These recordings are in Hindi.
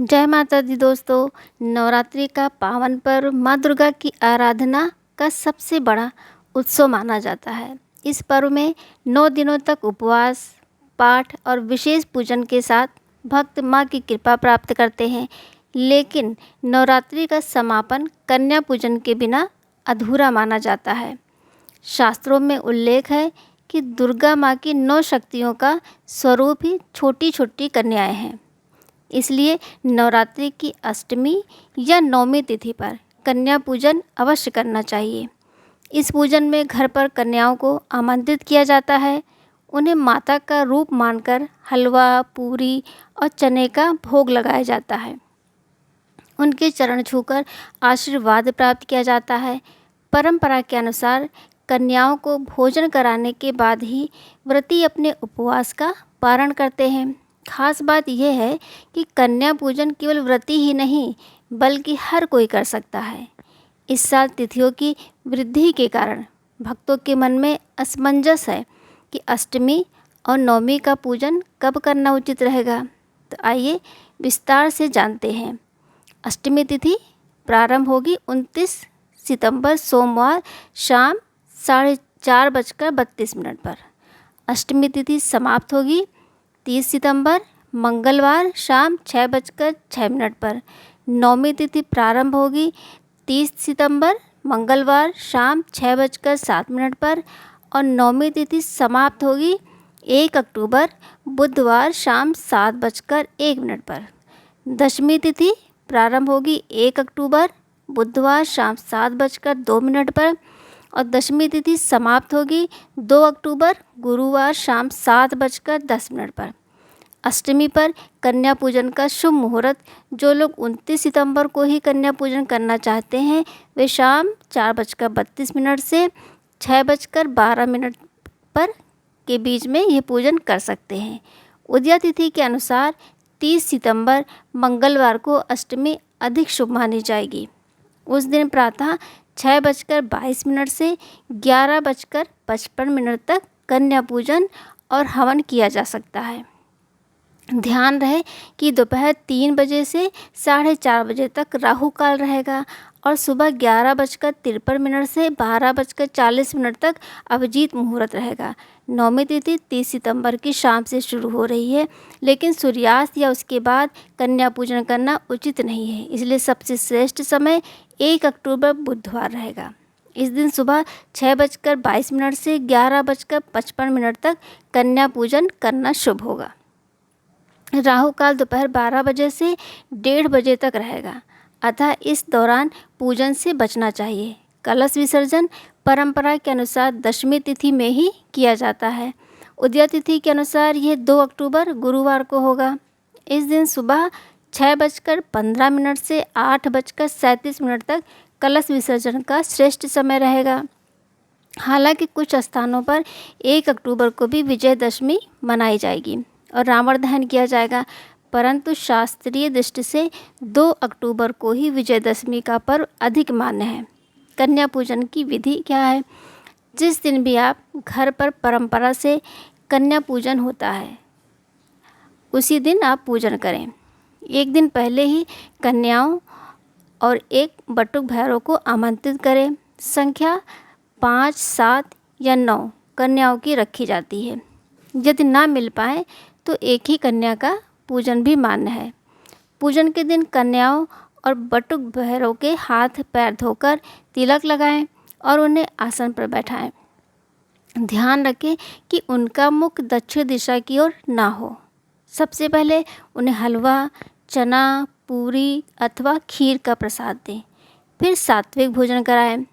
जय माता दी दोस्तों। नवरात्रि का पावन पर्व माँ दुर्गा की आराधना का सबसे बड़ा उत्सव माना जाता है। इस पर्व में 9 दिनों तक उपवास, पाठ और विशेष पूजन के साथ भक्त माँ की कृपा प्राप्त करते हैं। लेकिन नवरात्रि का समापन कन्या पूजन के बिना अधूरा माना जाता है। शास्त्रों में उल्लेख है कि दुर्गा माँ की 9 शक्तियों का स्वरूप ही छोटी छोटी कन्याएं हैं। इसलिए नवरात्रि की अष्टमी या नवमी तिथि पर कन्या पूजन अवश्य करना चाहिए। इस पूजन में घर पर कन्याओं को आमंत्रित किया जाता है। उन्हें माता का रूप मानकर हलवा, पूरी और चने का भोग लगाया जाता है। उनके चरण छूकर आशीर्वाद प्राप्त किया जाता है। परंपरा के अनुसार कन्याओं को भोजन कराने के बाद ही व्रती अपने उपवास का पारण करते हैं। खास बात यह है कि कन्या पूजन केवल व्रती ही नहीं बल्कि हर कोई कर सकता है। इस साल तिथियों की वृद्धि के कारण भक्तों के मन में असमंजस है कि अष्टमी और नवमी का पूजन कब करना उचित रहेगा। तो आइए विस्तार से जानते हैं। अष्टमी तिथि प्रारंभ होगी 29 सितंबर सोमवार शाम 4:32 पर। अष्टमी तिथि समाप्त होगी 30 सितंबर मंगलवार शाम 6:06 पर। नवमी तिथि प्रारंभ होगी 30 सितंबर मंगलवार शाम 6:07 पर और नवमी तिथि समाप्त होगी 1 अक्टूबर बुधवार शाम 7:01 पर। दशमी तिथि प्रारंभ होगी 1 अक्टूबर बुधवार शाम 7:02 पर और दशमी तिथि समाप्त होगी 2 अक्टूबर गुरुवार शाम 7:10 पर। अष्टमी पर कन्या पूजन का शुभ मुहूर्त जो लोग 29 सितंबर को ही कन्या पूजन करना चाहते हैं वे शाम 4:32 से 6:12 पर के बीच में ये पूजन कर सकते हैं। उदया तिथि के अनुसार 30 सितंबर मंगलवार को अष्टमी अधिक शुभ मानी जाएगी। उस दिन प्रातः 6:22 से 11:55 तक कन्या पूजन और हवन किया जा सकता है। ध्यान रहे कि दोपहर 3 बजे से 4:30 बजे तक राहु काल रहेगा और सुबह 11:53 से 12:40 तक अभिजीत मुहूर्त रहेगा। नवमी तिथि 30 सितंबर की शाम से शुरू हो रही है, लेकिन सूर्यास्त या उसके बाद कन्या पूजन करना उचित नहीं है। इसलिए सबसे श्रेष्ठ समय 1 अक्टूबर बुधवार रहेगा। इस दिन सुबह 6:22 से 11:55 तक कन्या पूजन करना शुभ होगा। राहु काल दोपहर 12 बजे से 1:30 बजे तक रहेगा, अतः इस दौरान पूजन से बचना चाहिए। कलश विसर्जन परंपरा के अनुसार दशमी तिथि में ही किया जाता है। उदया तिथि के अनुसार यह 2 अक्टूबर गुरुवार को होगा। इस दिन सुबह 6:15 से 8:37 तक कलश विसर्जन का श्रेष्ठ समय रहेगा। हालांकि कुछ स्थानों पर 1 अक्टूबर को भी विजयदशमी मनाई जाएगी और रावण दहन किया जाएगा, परंतु शास्त्रीय दृष्टि से 2 अक्टूबर को ही विजयदशमी का पर्व अधिक मान्य है। कन्या पूजन की विधि क्या है? जिस दिन भी आप घर पर परंपरा से कन्या पूजन होता है उसी दिन आप पूजन करें। एक दिन पहले ही कन्याओं और एक बटुक भैरव को आमंत्रित करें। संख्या 5, 7 या 9 कन्याओं की रखी जाती है। यदि ना मिल पाए तो एक ही कन्या का पूजन भी मान्य है। पूजन के दिन कन्याओं और बटुक भैरव के हाथ पैर धोकर तिलक लगाएं और उन्हें आसन पर बैठाएं। ध्यान रखें कि उनका मुख दक्षिण दिशा की ओर ना हो। सबसे पहले उन्हें हलवा, चना, पूरी अथवा खीर का प्रसाद दें। फिर सात्विक भोजन कराएं।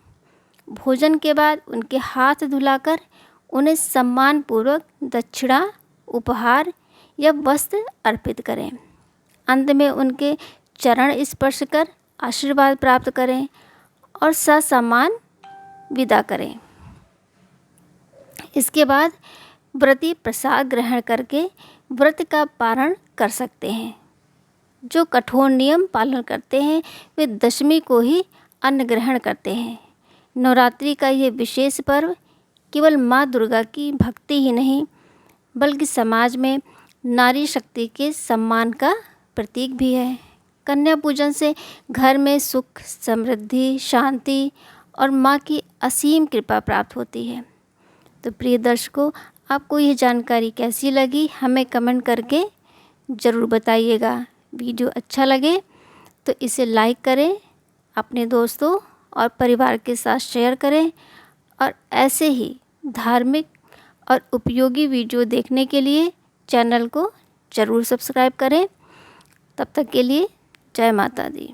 भोजन के बाद उनके हाथ धुलाकर उन्हें सम्मानपूर्वक दक्षिणा, उपहार या वस्त्र अर्पित करें। अंत में उनके चरण स्पर्श कर आशीर्वाद प्राप्त करें और ससम्मान विदा करें। इसके बाद व्रती प्रसाद ग्रहण करके व्रत का पारण कर सकते हैं। जो कठोर नियम पालन करते हैं वे दशमी को ही अन्न ग्रहण करते हैं। नवरात्रि का ये विशेष पर्व केवल माँ दुर्गा की भक्ति ही नहीं बल्कि समाज में नारी शक्ति के सम्मान का प्रतीक भी है। कन्या पूजन से घर में सुख, समृद्धि, शांति और माँ की असीम कृपा प्राप्त होती है। तो प्रिय दर्शकों, आपको यह जानकारी कैसी लगी हमें कमेंट करके ज़रूर बताइएगा। वीडियो अच्छा लगे तो इसे लाइक करें, अपने दोस्तों और परिवार के साथ शेयर करें और ऐसे ही धार्मिक और उपयोगी वीडियो देखने के लिए चैनल को ज़रूर सब्सक्राइब करें। तब तक के लिए जय माता दी।